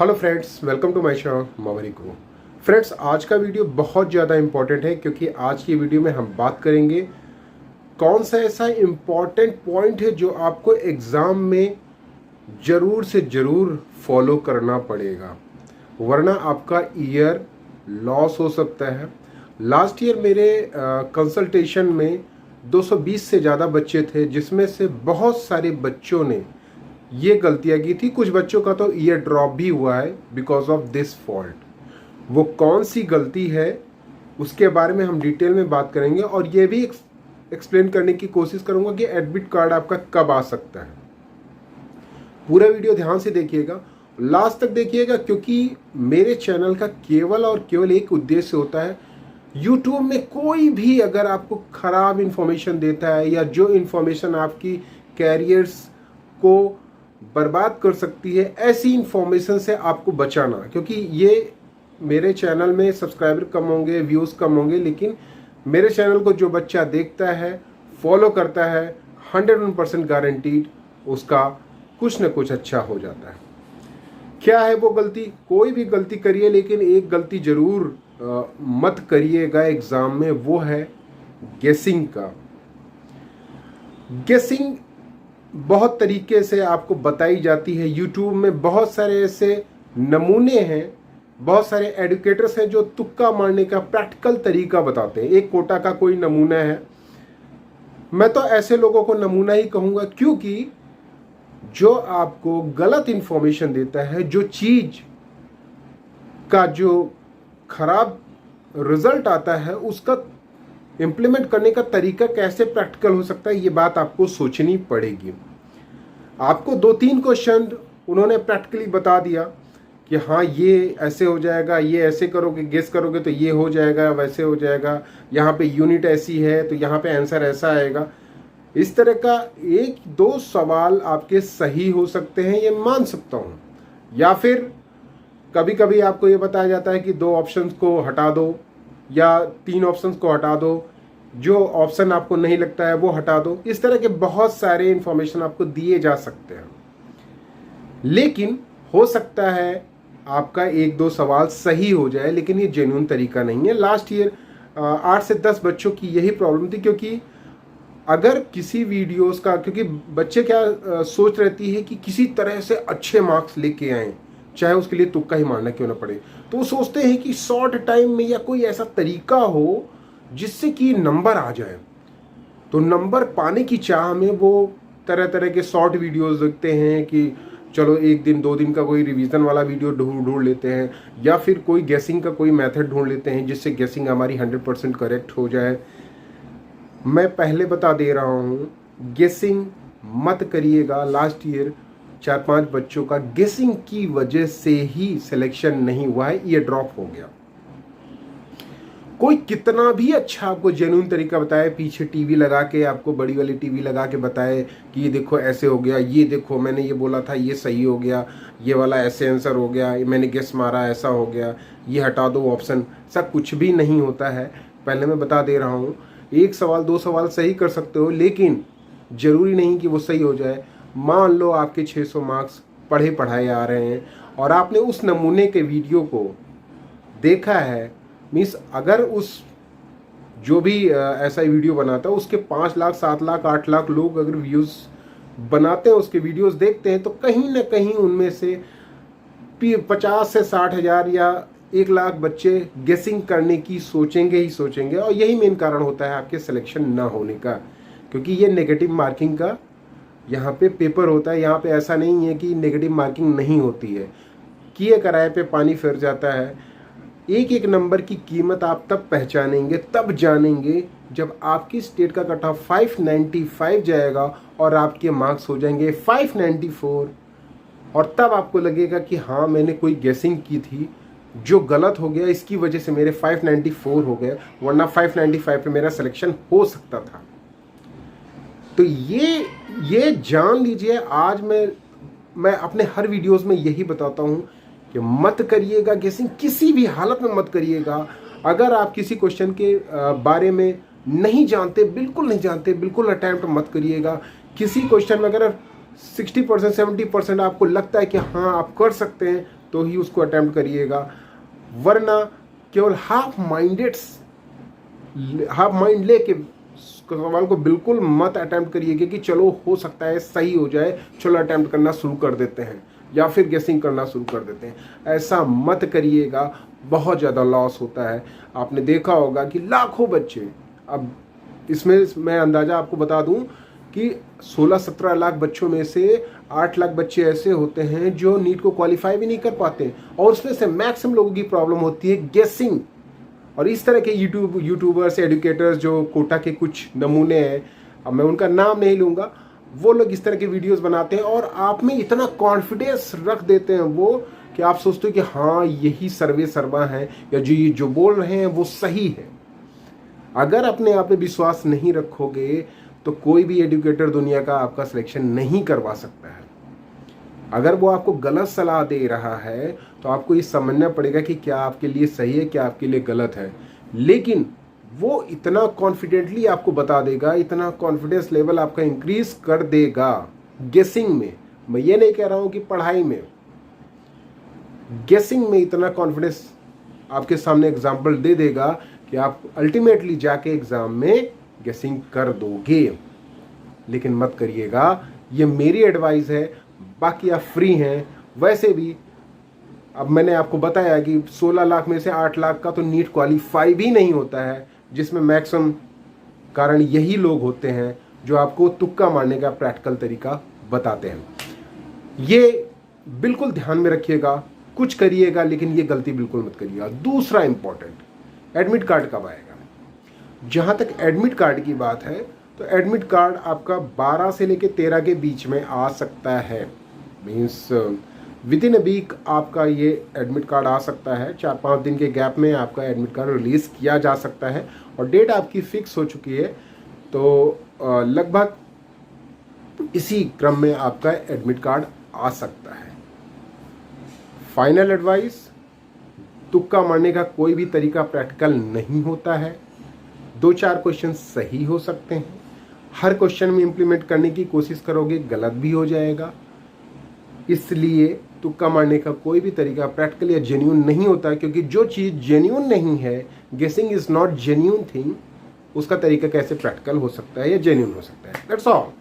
Hello friends, welcome to my show मावरी को। Friends, आज का वीडियो बहुत ज़्यादा इम्पॉर्टेंट है क्योंकि आज की वीडियो में हम बात करेंगे कौन सा ऐसा इम्पॉर्टेंट पॉइंट है जो आपको एग्ज़ाम में ज़रूर से ज़रूर फॉलो करना पड़ेगा, वरना आपका ईयर लॉस हो सकता है। लास्ट ईयर मेरे कंसल्टेशन में 220 से ज़्यादा बच्चे थे, जिसमें से बहुत सारे बच्चों ने ये गलतियां की थी। कुछ बच्चों का तो ईयर ड्रॉप भी हुआ है बिकॉज ऑफ दिस फॉल्ट। वो कौन सी गलती है उसके बारे में हम डिटेल में बात करेंगे और ये भी एक्सप्लेन करने की कोशिश करूंगा कि एडमिट कार्ड आपका कब आ सकता है। पूरा वीडियो ध्यान से देखिएगा, लास्ट तक देखिएगा, क्योंकि मेरे चैनल का केवल और केवल एक उद्देश्य होता है। यूट्यूब में कोई भी अगर आपको खराब इंफॉर्मेशन देता है या जो इंफॉर्मेशन आपकी कैरियर्स को बर्बाद कर सकती है, ऐसी इंफॉर्मेशन से आपको बचाना। क्योंकि ये मेरे चैनल में सब्सक्राइबर कम होंगे, व्यूज़ कम होंगे, लेकिन मेरे चैनल को जो बच्चा देखता है, फॉलो करता है, 101% गारंटीड उसका कुछ न कुछ अच्छा हो जाता है। क्या है वो गलती? कोई भी गलती करिए, लेकिन एक गलती जरूर मत करिएगा एग्ज़ाम में, वो है गेसिंग का। गेसिंग बहुत तरीके से आपको बताई जाती है। यूट्यूब में बहुत सारे ऐसे नमूने हैं, बहुत सारे एडुकेटर्स हैं जो तुक्का मारने का प्रैक्टिकल तरीका बताते हैं। एक कोटा का कोई नमूना है, मैं तो ऐसे लोगों को नमूना ही कहूँगा, क्योंकि जो आपको गलत इंफॉर्मेशन देता है, जो चीज़ का जो खराब रिजल्ट आता है, उसका इम्प्लीमेंट करने का तरीका कैसे प्रैक्टिकल हो सकता है, ये बात आपको सोचनी पड़ेगी। आपको 2-3 क्वेश्चन उन्होंने प्रैक्टिकली बता दिया कि हाँ ये ऐसे हो जाएगा, ये ऐसे करोगे, गेस करोगे तो ये हो जाएगा, वैसे हो जाएगा, यहाँ पे यूनिट ऐसी है तो यहाँ पे आंसर ऐसा आएगा। इस तरह का 1-2 सवाल आपके सही हो सकते हैं, ये मान सकता हूँ। या फिर कभी कभी आपको ये बताया जाता है कि 2 ऑप्शंस को हटा दो या 3 ऑप्शंस को हटा दो, जो ऑप्शन आपको नहीं लगता है वो हटा दो। इस तरह के बहुत सारे इंफॉर्मेशन आपको दिए जा सकते हैं, लेकिन हो सकता है आपका 1-2 सवाल सही हो जाए, लेकिन ये जेन्युइन तरीका नहीं है। लास्ट ईयर 8 से 10 बच्चों की यही प्रॉब्लम थी, क्योंकि अगर किसी वीडियोस का, क्योंकि बच्चे क्या सोच रहती है कि किसी तरह से अच्छे मार्क्स लेके आएँ, चाहे उसके लिए तुक्का ही मारना क्यों ना पड़े, तो वो सोचते हैं कि शॉर्ट टाइम में या कोई ऐसा तरीका हो जिससे कि नंबर आ जाए। तो नंबर पाने की चाह में वो तरह तरह के शॉर्ट वीडियोस देखते हैं कि चलो 1 दिन 2 दिन का कोई रिवीजन वाला वीडियो ढूंढ लेते हैं, या फिर कोई गेसिंग का कोई मेथड ढूंढ लेते हैं जिससे गेसिंग हमारी 100% करेक्ट हो जाए। मैं पहले बता दे रहा हूँ, गेसिंग मत करिएगा। लास्ट ईयर 4-5 बच्चों का गेसिंग की वजह से ही सिलेक्शन नहीं हुआ है, ये ड्रॉप हो गया। कोई कितना भी अच्छा आपको जेन्युइन तरीका बताए, पीछे टीवी लगा के, आपको बड़ी वाली टीवी लगा के बताए कि ये देखो ऐसे हो गया, ये देखो मैंने ये बोला था ये सही हो गया, ये वाला ऐसे आंसर हो गया, मैंने गेस मारा ऐसा हो गया, ये हटा दो ऑप्शन, सब कुछ भी नहीं होता है। पहले मैं बता दे रहा हूँ, 1 सवाल 2 सवाल सही कर सकते हो, लेकिन ज़रूरी नहीं कि वो सही हो जाए। मान लो आपके 600 मार्क्स पढ़े पढ़ाए आ रहे हैं और आपने उस नमूने के वीडियो को देखा है, मीन्स अगर उस जो भी ऐसा वीडियो बनाता है उसके 5 लाख 7 लाख 8 लाख लोग अगर व्यूज़ बनाते हैं, उसके वीडियोस देखते हैं, तो कहीं ना कहीं उनमें से 50 से 60 हज़ार या 1 लाख बच्चे गेसिंग करने की सोचेंगे ही सोचेंगे। और यही मेन कारण होता है आपके सिलेक्शन ना होने का, क्योंकि ये नेगेटिव मार्किंग का यहाँ पे पेपर होता है। यहाँ पे ऐसा नहीं है कि नेगेटिव मार्किंग नहीं होती है, किए कराए पे पानी फिर जाता है। एक एक नंबर की कीमत आप तब पहचानेंगे, तब जानेंगे, जब आपकी स्टेट का कट ऑफ 595 जाएगा और आपके मार्क्स हो जाएंगे 594, और तब आपको लगेगा कि हाँ मैंने कोई गेसिंग की थी जो गलत हो गया, इसकी वजह से मेरे 594 हो गए, वरना 595 पे मेरा सिलेक्शन हो सकता था। तो ये जान लीजिए। आज मैं अपने हर वीडियोस में यही बताता हूँ कि मत करिएगा गेसिंग, किसी भी हालत में मत करिएगा। अगर आप किसी क्वेश्चन के बारे में नहीं जानते, बिल्कुल नहीं जानते, बिल्कुल अटैम्प्ट मत करिएगा। किसी क्वेश्चन में अगर 60% 70% आपको लगता है कि हाँ आप कर सकते हैं, तो ही उसको अटेम्प्ट करिएगा, वरना केवल हाफ माइंड लेके सवाल को बिल्कुल मत अटेम्प्ट करिएगा कि चलो हो सकता है सही हो जाए, चलो अटेम्प्ट करना शुरू कर देते हैं या फिर गेसिंग करना शुरू कर देते हैं। ऐसा मत करिएगा, बहुत ज़्यादा लॉस होता है। आपने देखा होगा कि लाखों बच्चे, अब इसमें मैं अंदाज़ा आपको बता दूं कि 16-17 लाख बच्चों में से 8 लाख बच्चे ऐसे होते हैं जो नीट को क्वालिफाई भी नहीं कर पाते, और उसमें से मैक्सिमम लोगों की प्रॉब्लम होती है गेसिंग। और इस तरह के यूट्यूबर्स, एडुकेटर्स जो कोटा के कुछ नमूने हैं, अब मैं उनका नाम नहीं लूँगा, वो लोग इस तरह के वीडियोस बनाते हैं और आप में इतना कॉन्फिडेंस रख देते हैं वो कि आप सोचते हो कि हाँ यही सर्वे सर्वा है, या जो बोल रहे हैं वो सही है। अगर अपने आप पे विश्वास नहीं रखोगे तो कोई भी एडुकेटर दुनिया का आपका सिलेक्शन नहीं करवा सकता है। अगर वो आपको गलत सलाह दे रहा है तो आपको ये समझना पड़ेगा कि क्या आपके लिए सही है, क्या आपके लिए गलत है। लेकिन वो इतना कॉन्फिडेंटली आपको बता देगा, इतना कॉन्फिडेंस लेवल आपका इंक्रीज कर देगा गेसिंग में। मैं ये नहीं कह रहा हूं कि पढ़ाई में, गेसिंग में इतना कॉन्फिडेंस आपके सामने एग्जाम्पल दे देगा कि आप अल्टीमेटली जाके एग्जाम में गेसिंग कर दोगे। लेकिन मत करिएगा, ये मेरी एडवाइस है, बाकी आप फ्री हैं। वैसे भी अब मैंने आपको बताया कि 16 लाख में से 8 लाख का तो नीट क्वालिफाई भी नहीं होता है, जिसमें मैक्सिमम कारण यही लोग होते हैं जो आपको तुक्का मारने का प्रैक्टिकल तरीका बताते हैं। ये बिल्कुल ध्यान में रखिएगा, कुछ करिएगा लेकिन ये गलती बिल्कुल मत करिएगा। दूसरा इंपॉर्टेंट, एडमिट कार्ड कब आएगा? जहाँ तक एडमिट कार्ड की बात है तो एडमिट कार्ड आपका 12 से लेकर 13 के बीच में आ सकता है। Means within a week आपका ये एडमिट कार्ड आ सकता है। 4-5 दिन के गैप में आपका एडमिट कार्ड रिलीज़ किया जा सकता है और डेट आपकी फिक्स हो चुकी है। तो लगभग इसी क्रम में आपका एडमिट कार्ड आ सकता है। फाइनल एडवाइस, तुक्का मारने का कोई भी तरीका प्रैक्टिकल नहीं होता है। 2-4 क्वेश्चन सही हो सकते हैं, हर क्वेश्चन में इंप्लीमेंट करने की कोशिश करोगे गलत भी हो जाएगा। इसलिए तुक्का मारने का कोई भी तरीका प्रैक्टिकल या जेन्युइन नहीं होता, क्योंकि जो चीज़ जेन्युइन नहीं है, गेसिंग इज नॉट जेन्युइन थिंग, उसका तरीका कैसे प्रैक्टिकल हो सकता है या जेन्युइन हो सकता है। That's all.